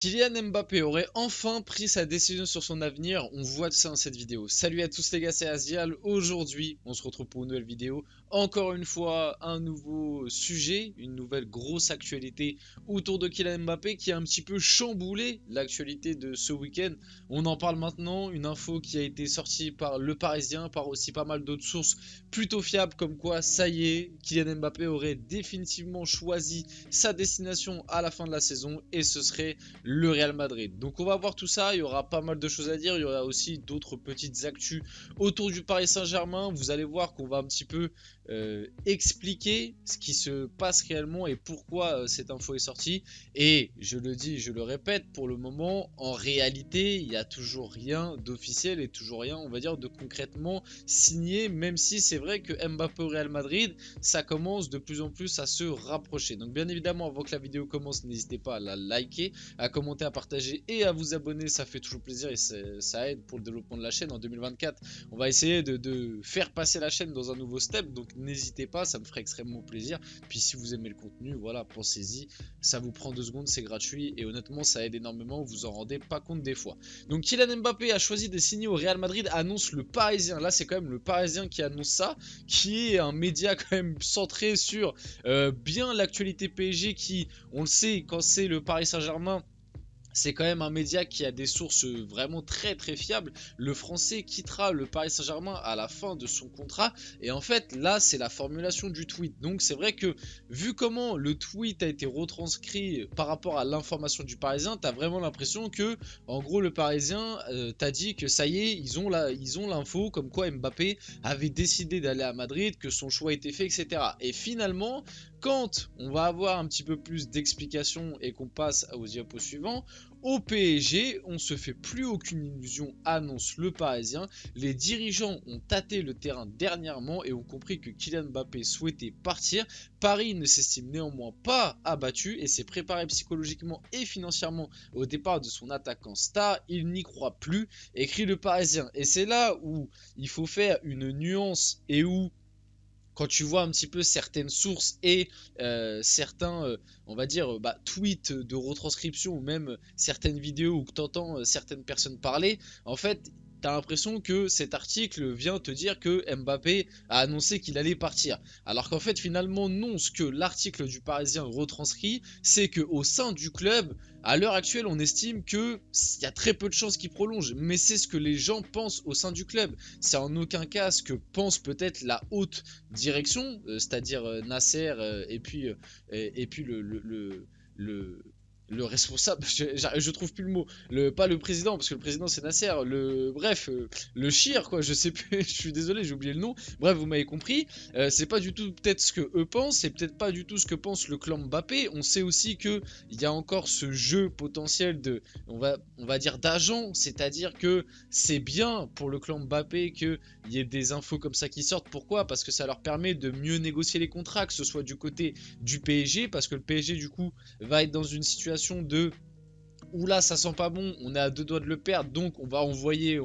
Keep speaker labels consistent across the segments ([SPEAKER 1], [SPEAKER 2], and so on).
[SPEAKER 1] Kylian Mbappé aurait enfin pris sa décision sur son avenir, on voit ça dans cette vidéo. Salut à tous les gars, c'est Azial. Aujourd'hui, on se retrouve pour une nouvelle vidéo. Encore une fois, un nouveau sujet, une nouvelle grosse actualité autour de Kylian Mbappé qui a un petit peu chamboulé l'actualité de ce week-end. On en parle maintenant, une info qui a été sortie par Le Parisien, par aussi pas mal d'autres sources plutôt fiables, comme quoi, ça y est, Kylian Mbappé aurait définitivement choisi sa destination à la fin de la saison et ce serait le Real Madrid. Donc on va voir tout ça, il y aura pas mal de choses à dire, il y aura aussi d'autres petites actus autour du Paris Saint-Germain. Vous allez voir qu'on va un petit peu expliquer ce qui se passe réellement et pourquoi cette info est sortie. Et je le dis, je le répète, pour le moment, en réalité, il n'y a toujours rien d'officiel et toujours rien, on va dire, de concrètement signé, même si c'est vrai que Mbappé au Real Madrid, ça commence de plus en plus à se rapprocher. Donc bien évidemment, avant que la vidéo commence, n'hésitez pas à la liker, à commenter, à partager et à vous abonner, ça fait toujours plaisir et ça aide pour le développement de la chaîne. En 2024, on va essayer de faire passer la chaîne dans un nouveau step, donc n'hésitez pas, ça me ferait extrêmement plaisir. Puis si vous aimez le contenu, voilà, pensez-y, ça vous prend 2 secondes, c'est gratuit et honnêtement ça aide énormément, vous en rendez pas compte des fois. Donc Kylian Mbappé a choisi de signer au Real Madrid, annonce Le Parisien. Là c'est quand même Le Parisien qui annonce ça, qui est un média quand même centré sur bien l'actualité PSG qui, on le sait, quand c'est le Paris Saint-Germain, c'est quand même un média qui a des sources vraiment très fiables. Le français quittera le Paris Saint-Germain à la fin de son contrat. Et en fait, là, c'est la formulation du tweet. Donc c'est vrai que, vu comment le tweet a été retranscrit par rapport à l'information du Parisien, t'as vraiment l'impression que, en gros, le Parisien t'a dit que ça y est, ils ont l'info comme quoi Mbappé avait décidé d'aller à Madrid, que son choix était fait, etc. Et finalement, quand on va avoir un petit peu plus d'explications et qu'on passe aux diapos suivants, au PSG, on se fait plus aucune illusion, annonce Le Parisien. Les dirigeants ont tâté le terrain dernièrement et ont compris que Kylian Mbappé souhaitait partir. Paris ne s'estime néanmoins pas abattu et s'est préparé psychologiquement et financièrement au départ de son attaquant star. Il n'y croit plus, écrit Le Parisien. Et c'est là où il faut faire une nuance et où quand tu vois un petit peu certaines sources et certains, on va dire, tweets de retranscription ou même certaines vidéos où tu entends certaines personnes parler, en fait, t'as l'impression que cet article vient te dire que Mbappé a annoncé qu'il allait partir. Alors qu'en fait, finalement, non. Ce que l'article du Parisien retranscrit, c'est qu'au sein du club, à l'heure actuelle, on estime qu'il y a très peu de chances qu'il prolonge. Mais c'est ce que les gens pensent au sein du club. C'est en aucun cas ce que pense peut-être la haute direction, c'est-à-dire Nasser et puis le responsable, je trouve plus le mot, pas le président, parce que le président c'est Nasser, bref, le Chir, quoi, je sais plus, je suis désolé, j'ai oublié le nom, bref, vous m'avez compris, c'est pas du tout peut-être ce que eux pensent, c'est peut-être pas du tout ce que pense le clan Mbappé, on sait aussi que il y a encore ce jeu potentiel de, on va dire d'agent, c'est-à-dire que c'est bien pour le clan Mbappé que il y ait des infos comme ça qui sortent. Pourquoi? Parce que ça leur permet de mieux négocier les contrats, que ce soit du côté du PSG, parce que le PSG du coup va être dans une situation de oula, ça sent pas bon, on est à 2 doigts de le perdre, donc on va envoyer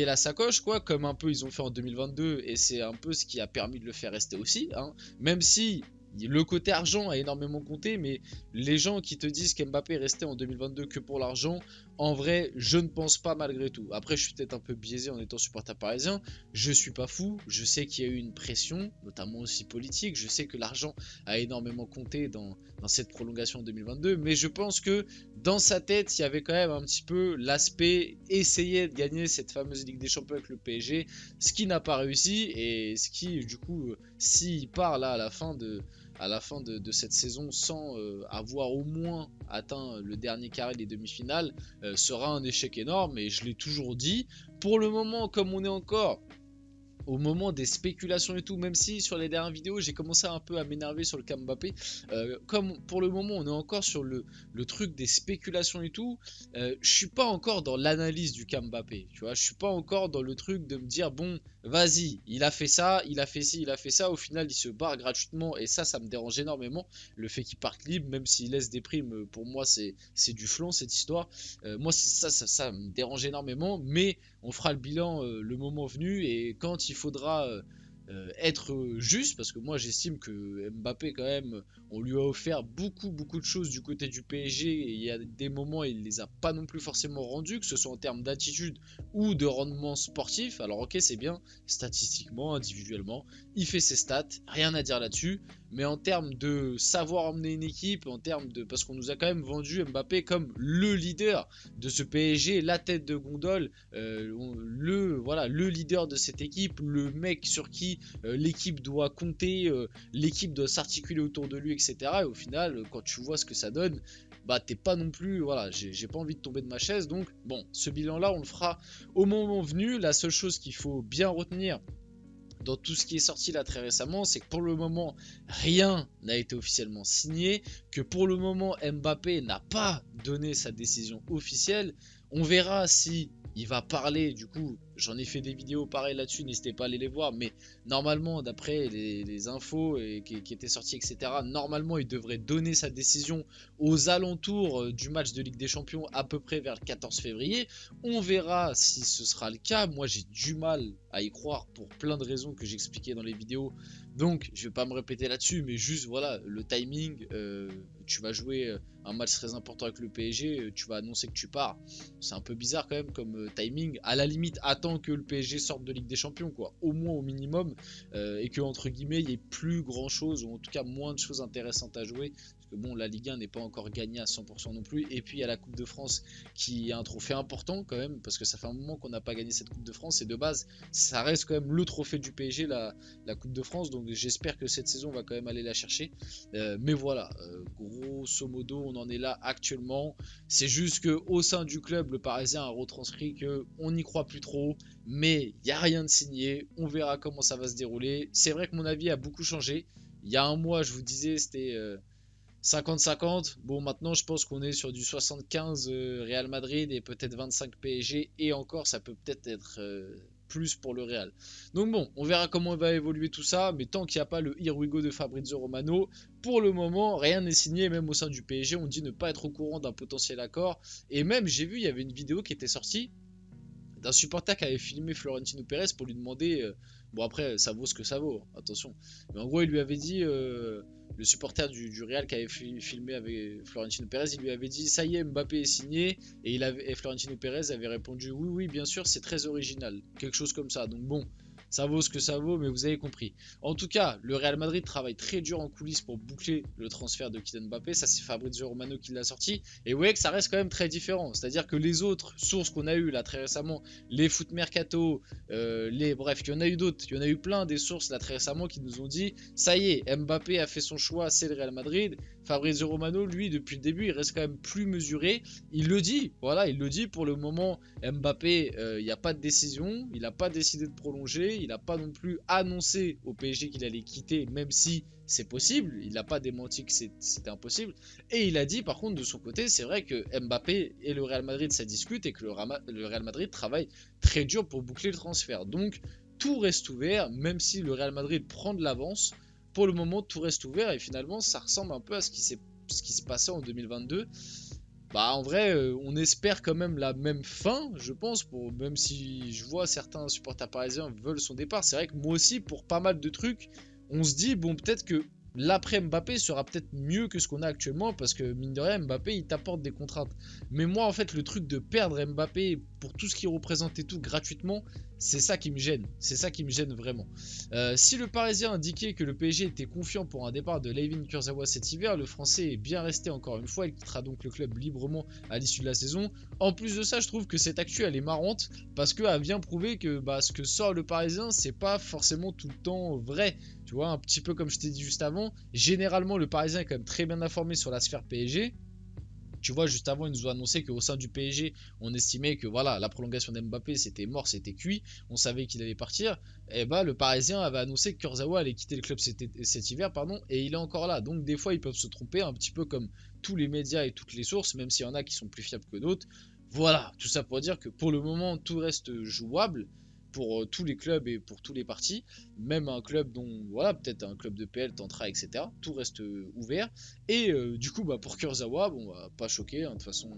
[SPEAKER 1] la sacoche, quoi, comme un peu ils ont fait en 2022, et c'est un peu ce qui a permis de le faire rester aussi, hein. Même si le côté argent a énormément compté, mais les gens qui te disent qu'Mbappé est resté en 2022 que pour l'argent, en vrai, je ne pense pas malgré tout. Après, je suis peut-être un peu biaisé en étant supporter parisien, je suis pas fou, je sais qu'il y a eu une pression, notamment aussi politique, je sais que l'argent a énormément compté dans cette prolongation en 2022, mais je pense que dans sa tête, il y avait quand même un petit peu l'aspect essayer de gagner cette fameuse Ligue des Champions avec le PSG, ce qui n'a pas réussi et ce qui, du coup, s'il part là à la fin de cette saison sans avoir au moins atteint le dernier carré des demi-finales, sera un échec énorme. Et je l'ai toujours dit, pour le moment, comme on est encore au moment des spéculations et tout, même si sur les dernières vidéos j'ai commencé un peu à m'énerver sur le cas Mbappé, comme pour le moment on est encore sur le truc des spéculations et tout, je suis pas encore dans l'analyse du cas Mbappé, tu vois, je suis pas encore dans le truc de me dire bon vas-y, il a fait ça, il a fait ci, il a fait ça, au final il se barre gratuitement et ça me dérange énormément, le fait qu'il parte libre, même s'il laisse des primes, pour moi c'est du flan cette histoire, moi ça me dérange énormément, mais on fera le bilan le moment venu et quand il faudra être juste, parce que moi j'estime que Mbappé quand même, on lui a offert beaucoup de choses du côté du PSG et il y a des moments il les a pas non plus forcément rendus, que ce soit en termes d'attitude ou de rendement sportif. Alors ok, c'est bien statistiquement, individuellement, il fait ses stats, rien à dire là-dessus, mais en termes de savoir emmener une équipe, en termes de, parce qu'on nous a quand même vendu Mbappé comme le leader de ce PSG, la tête de gondole, le leader de cette équipe, le mec sur qui l'équipe doit compter, l'équipe doit s'articuler autour de lui, etc. Et au final, quand tu vois ce que ça donne, bah t'es pas non plus, voilà, j'ai pas envie de tomber de ma chaise. Donc bon, ce bilan là on le fera au moment venu. La seule chose qu'il faut bien retenir dans tout ce qui est sorti là très récemment, c'est que pour le moment, rien n'a été officiellement signé, que pour le moment, Mbappé n'a pas donné sa décision officielle. On verra si il va parler, du coup, j'en ai fait des vidéos pareilles là-dessus, n'hésitez pas à aller les voir, mais normalement, d'après les infos qui étaient sorties, etc., normalement, il devrait donner sa décision aux alentours du match de Ligue des Champions, à peu près vers le 14 février. On verra si ce sera le cas. Moi, j'ai du mal à y croire pour plein de raisons que j'expliquais dans les vidéos. Donc, je vais pas me répéter là-dessus, mais juste, voilà, le timing, tu vas jouer un match très important avec le PSG, tu vas annoncer que tu pars. C'est un peu bizarre quand même comme timing. À la limite, attends que le PSG sorte de Ligue des Champions, quoi. Au moins, au minimum, et que, entre guillemets, il n'y ait plus grand-chose, ou en tout cas moins de choses intéressantes à jouer. Parce que bon, la Ligue 1 n'est pas encore gagnée à 100% non plus. Et puis, il y a la Coupe de France qui est un trophée important quand même, parce que ça fait un moment qu'on n'a pas gagné cette Coupe de France, et de base, ça reste quand même le trophée du PSG, la Coupe de France, donc j'espère que cette saison on va quand même aller la chercher. Mais voilà, grosso modo on en est là actuellement. C'est juste que au sein du club, le Parisien a retranscrit que on n'y croit plus trop, mais il n'y a rien de signé. On verra comment ça va se dérouler. C'est vrai que mon avis a beaucoup changé. Il y a un mois je vous disais c'était 50-50. Bon, maintenant, je pense qu'on est sur du 75 Real Madrid et peut-être 25 PSG. Et encore, ça peut peut-être être plus pour le Real. Donc bon, on verra comment va évoluer tout ça. Mais tant qu'il n'y a pas le Here we go de Fabrizio Romano, pour le moment, rien n'est signé. Même au sein du PSG, on dit ne pas être au courant d'un potentiel accord. Et même, j'ai vu, il y avait une vidéo qui était sortie d'un supporter qui avait filmé Florentino Pérez pour lui demander, bon après ça vaut ce que ça vaut, attention, mais en gros il lui avait dit, le supporter du Real qui avait filmé avec Florentino Pérez, il lui avait dit ça y est Mbappé est signé, et Florentino Pérez avait répondu oui bien sûr c'est très original, quelque chose comme ça. Donc bon, ça vaut ce que ça vaut, mais vous avez compris. En tout cas, le Real Madrid travaille très dur en coulisses pour boucler le transfert de Kylian Mbappé. Ça, c'est Fabrizio Romano qui l'a sorti. Et vous voyez que ça reste quand même très différent. C'est-à-dire que les autres sources qu'on a eues là très récemment, les Foot Mercato, bref, il y en a eu d'autres. Il y en a eu plein des sources là très récemment qui nous ont dit ça y est, Mbappé a fait son choix, c'est le Real Madrid. Fabrizio Romano, lui, depuis le début, il reste quand même plus mesuré. Il le dit, voilà, il le dit. Pour le moment, Mbappé, il n'y a pas de décision. Il n'a pas décidé de prolonger. Il n'a pas non plus annoncé au PSG qu'il allait quitter, même si c'est possible. Il n'a pas démenti que c'était impossible. Et il a dit, par contre, de son côté, c'est vrai que Mbappé et le Real Madrid, ça discute et que le Real Madrid travaille très dur pour boucler le transfert. Donc, tout reste ouvert, même si le Real Madrid prend de l'avance. Pour le moment, tout reste ouvert et finalement, ça ressemble un peu à ce qui s'est passé en 2022. Bah, en vrai, on espère quand même la même fin, je pense, même si je vois certains supporters parisiens veulent son départ. C'est vrai que moi aussi, pour pas mal de trucs, on se dit, bon, peut-être que l'après Mbappé sera peut-être mieux que ce qu'on a actuellement, parce que mine de rien, Mbappé, il t'apporte des contraintes. Mais moi, en fait, le truc de perdre Mbappé pour tout ce qu'il représente et tout gratuitement, c'est ça qui me gêne. C'est ça qui me gêne vraiment. Si le Parisien indiquait que le PSG était confiant pour un départ de Layvin Kurzawa cet hiver, le Français est bien resté encore une fois. Il quittera donc le club librement à l'issue de la saison. En plus de ça, je trouve que cette actu elle est marrante parce qu'elle vient prouver que ce que sort le Parisien, c'est pas forcément tout le temps vrai. Tu vois, un petit peu comme je t'ai dit juste avant, généralement le Parisien est quand même très bien informé sur la sphère PSG. Tu vois, juste avant, ils nous ont annoncé qu'au sein du PSG, on estimait que voilà, la prolongation d'Mbappé, c'était mort, c'était cuit. On savait qu'il allait partir. Et bah, le Parisien avait annoncé que Kurzawa allait quitter le club cet hiver, pardon, et il est encore là. Donc, des fois, ils peuvent se tromper, un petit peu comme tous les médias et toutes les sources, même s'il y en a qui sont plus fiables que d'autres. Voilà, tout ça pour dire que pour le moment, tout reste jouable pour tous les clubs et pour tous les partis, même un club dont, voilà, peut-être un club de PL tentera, etc. Tout reste ouvert. Et du coup, pour Kurzawa, bon, pas choqué, hein, de toute façon,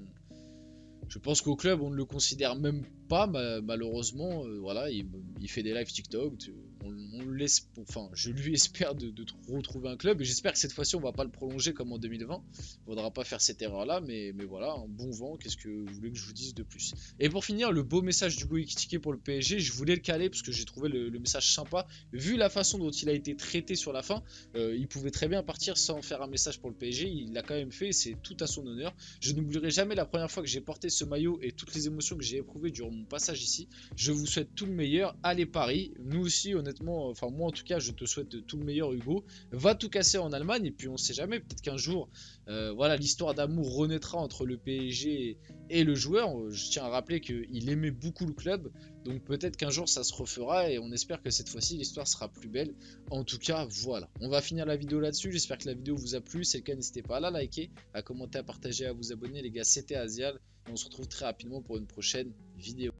[SPEAKER 1] je pense qu'au club, on ne le considère même pas, malheureusement, voilà, il fait des lives TikTok, on laisse, enfin, je lui espère de retrouver un club et j'espère que cette fois-ci on va pas le prolonger comme en 2020. Il faudra pas faire cette erreur-là, mais voilà, un bon vent. Qu'est-ce que vous voulez que je vous dise de plus? Et pour finir, le beau message d'Hugo Ekitike pour le PSG, je voulais le caler parce que j'ai trouvé le message sympa. Vu la façon dont il a été traité sur la fin, il pouvait très bien partir sans faire un message pour le PSG. Il l'a quand même fait, c'est tout à son honneur. Je n'oublierai jamais la première fois que j'ai porté ce maillot et toutes les émotions que j'ai éprouvées durant mon passage ici. Je vous souhaite tout le meilleur. Allez Paris, nous aussi honnêtement, enfin moi en tout cas je te souhaite tout le meilleur Hugo. Va tout casser en Allemagne et puis on sait jamais, peut-être qu'un jour voilà, l'histoire d'amour renaîtra entre le PSG et le joueur. Je tiens à rappeler qu'il aimait beaucoup le club, donc peut-être qu'un jour ça se refera et on espère que cette fois-ci l'histoire sera plus belle. En tout cas voilà, on va finir la vidéo là-dessus. J'espère que la vidéo vous a plu. Si c'est le cas, n'hésitez pas à la liker, à commenter, à partager, à vous abonner les gars. C'était Azial et on se retrouve très rapidement pour une prochaine vidéo.